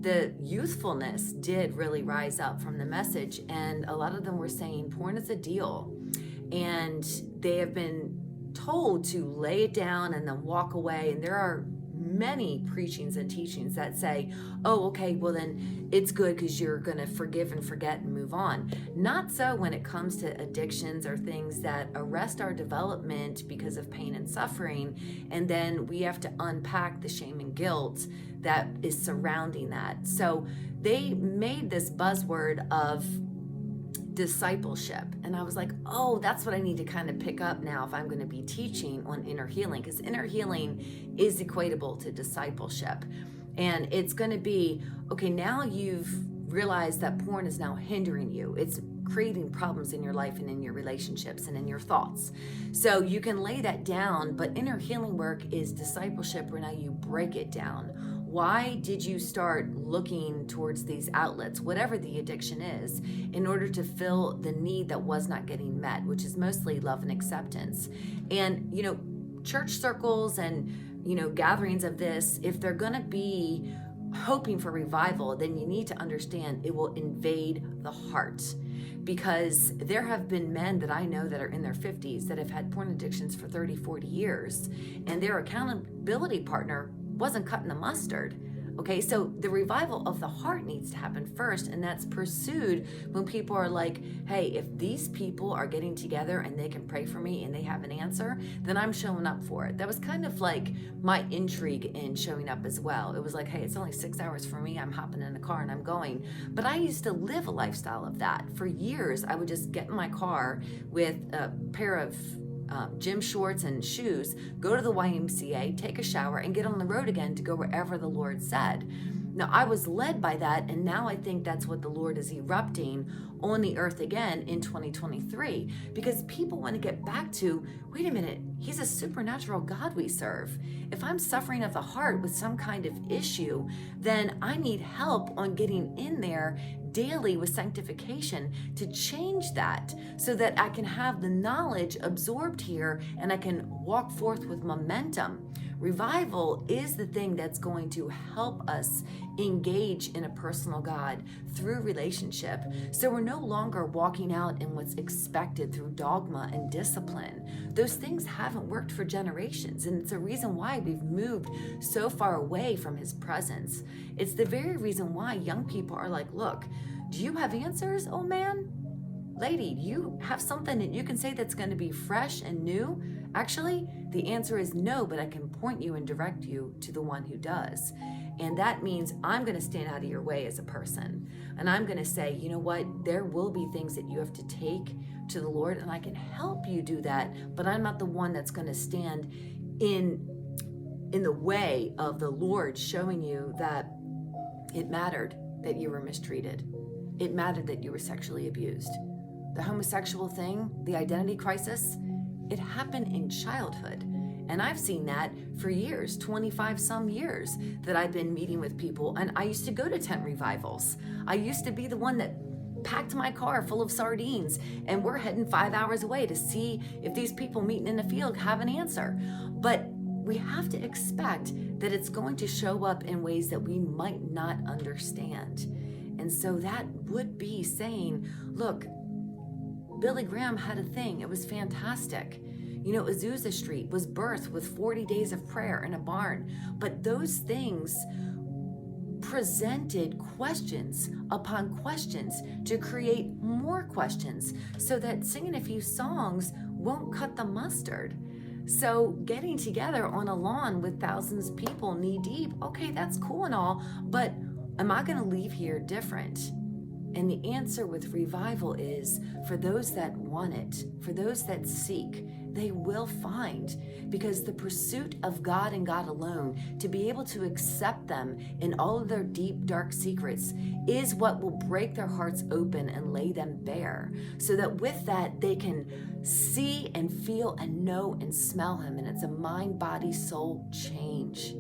the youthfulness did really rise up from the message, and a lot of them were saying porn is a deal, and they have been told to lay it down and then walk away. And there are many preachings and teachings that say, oh, okay, well then it's good because you're going to forgive and forget and move on. Not so when it comes to addictions or things that arrest our development because of pain and suffering, and then we have to unpack the shame and guilt that is surrounding that. So they made this buzzword of discipleship, and I was like, oh, that's what I need to kind of pick up now if I'm going to be teaching on inner healing, because inner healing is equatable to discipleship. And it's going to be, okay, now you've realized that porn is now hindering you. It's creating problems in your life and in your relationships and in your thoughts. So you can lay that down, but inner healing work is discipleship where now you break it down. Why did you start looking towards these outlets, whatever the addiction is, in order to fill the need that was not getting met, which is mostly love and acceptance? And, church circles and, gatherings of this, if they're going to be hoping for revival, then you need to understand it will invade the heart. Because there have been men that I know that are in their 50s that have had porn addictions for 30, 40 years, and their accountability partner wasn't cutting the mustard. Okay, so the revival of the heart needs to happen first, and that's pursued when people are like, hey, if these people are getting together and they can pray for me and they have an answer, then I'm showing up for it. That was kind of like my intrigue in showing up as well. It was like, hey, it's only 6 hours for me. I'm hopping in the car and I'm going. But I used to live a lifestyle of that. For years, I would just get in my car with a pair of gym shorts and shoes, go to the YMCA, take a shower, and get on the road again to go wherever the Lord said. Now, I was led by that, and now I think that's what the Lord is erupting on the earth again in 2023, because people want to get back to, wait a minute, he's a supernatural God we serve. If I'm suffering of the heart with some kind of issue, then I need help on getting in there daily with sanctification to change that so that I can have the knowledge absorbed here and I can walk forth with momentum. Revival is the thing that's going to help us engage in a personal God through relationship. So we're no longer walking out in what's expected through dogma and discipline. Those things haven't worked for generations, and it's a reason why we've moved so far away from his presence. It's the very reason why young people are like, look, do you have answers, oh man? Lady, do you have something that you can say that's going to be fresh and new? Actually, the answer is no, but I can point you and direct you to the one who does. And that means I'm going to stand out of your way as a person. And I'm going to say, you know what? There will be things that you have to take to the Lord, and I can help you do that, but I'm not the one that's going to stand in the way of the Lord showing you that it mattered that you were mistreated. It mattered that you were sexually abused. The homosexual thing, the identity crisis, it happened in childhood. And I've seen that for years, 25 some years that I've been meeting with people. And I used to go to tent revivals. I used to be the one that packed my car full of sardines, and we're heading 5 hours away to see if these people meeting in the field have an answer. But we have to expect that it's going to show up in ways that we might not understand. And so that would be saying, look, Billy Graham had a thing. It was fantastic. Azusa Street was birthed with 40 days of prayer in a barn. But those things presented questions upon questions to create more questions so that singing a few songs won't cut the mustard. So getting together on a lawn with thousands of people knee deep, okay, that's cool and all, but am I going to leave here different? And the answer with revival is, for those that want it, for those that seek, they will find, because the pursuit of God and God alone, to be able to accept them in all of their deep, dark secrets, is what will break their hearts open and lay them bare, so that with that they can see and feel and know and smell him. And it's a mind, body, soul change,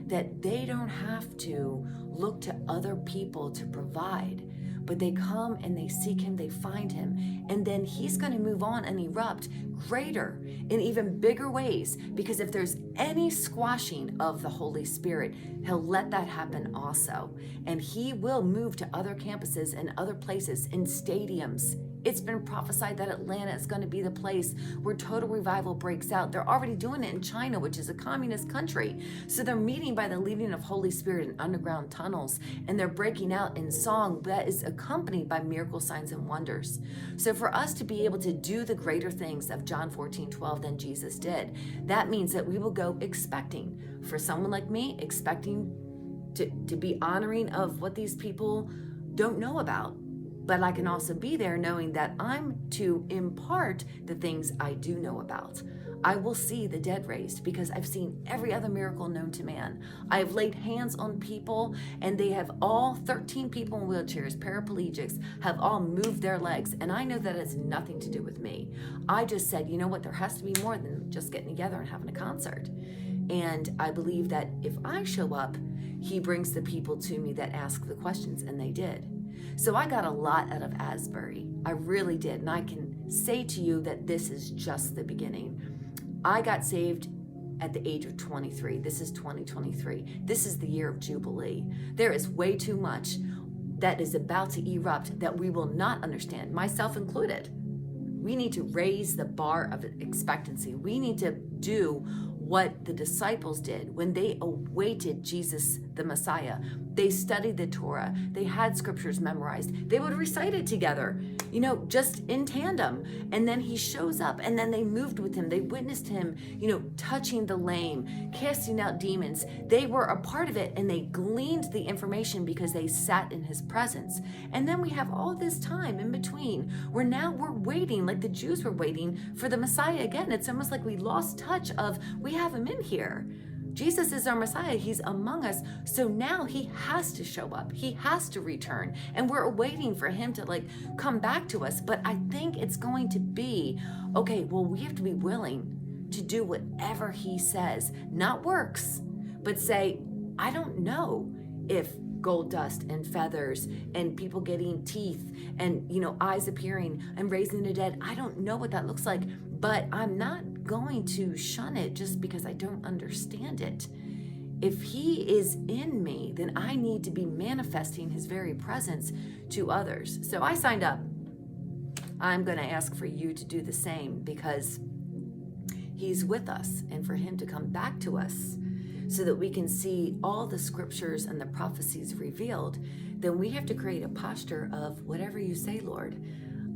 that they don't have to look to other people to provide, but they come and they seek him, they find him, and then he's going to move on and erupt greater in even bigger ways, because if there's any squashing of the Holy Spirit, he'll let that happen also. And he will move to other campuses and other places, in stadiums. It's been prophesied that Atlanta is going to be the place where total revival breaks out. They're already doing it in China, which is a communist country. So they're meeting by the leading of Holy Spirit in underground tunnels, and they're breaking out in song that is accompanied by miracle signs and wonders. So for us to be able to do the greater things of John 14:12 than Jesus did, that means that we will go expecting. For someone like me, expecting to be honoring of what these people don't know about. But I can also be there knowing that I'm to impart the things I do know about. I will see the dead raised because I've seen every other miracle known to man. I have laid hands on people, and they have all 13 people in wheelchairs, paraplegics, have all moved their legs. And I know that has nothing to do with me. I just said, you know what, there has to be more than just getting together and having a concert. And I believe that if I show up, he brings the people to me that ask the questions, and they did. So I got a lot out of Asbury. I really did. And I can say to you that this is just the beginning. I got saved at the age of 23. This is 2023. This is the year of Jubilee. There is way too much that is about to erupt that we will not understand, myself included. We need to raise the bar of expectancy. We need to do what the disciples did when they awaited Jesus, the Messiah. They studied the Torah. They had scriptures memorized. They would recite it together, just in tandem. And then he shows up, and then they moved with him. They witnessed him, touching the lame, casting out demons. They were a part of it, and they gleaned the information because they sat in his presence. And then we have all this time in between where now we're waiting, like the Jews were waiting for the Messiah again. It's almost like we lost touch of, we have him in here. Jesus is our Messiah. He's among us. So now he has to show up. He has to return. And we're waiting for him to come back to us. But I think it's going to be, okay, well, we have to be willing to do whatever he says, not works, but say, I don't know if gold dust and feathers and people getting teeth and, eyes appearing and raising the dead. I don't know what that looks like, but I'm not going to shun it just because I don't understand it. If he is in me, then I need to be manifesting his very presence to others. So I signed up. I'm going to ask for you to do the same because he's with us, and for him to come back to us so that we can see all the scriptures and the prophecies revealed, then we have to create a posture of whatever you say, Lord,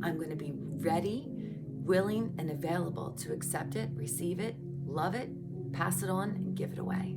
I'm going to be ready, willing, and available to accept it, receive it, love it, pass it on, and give it away.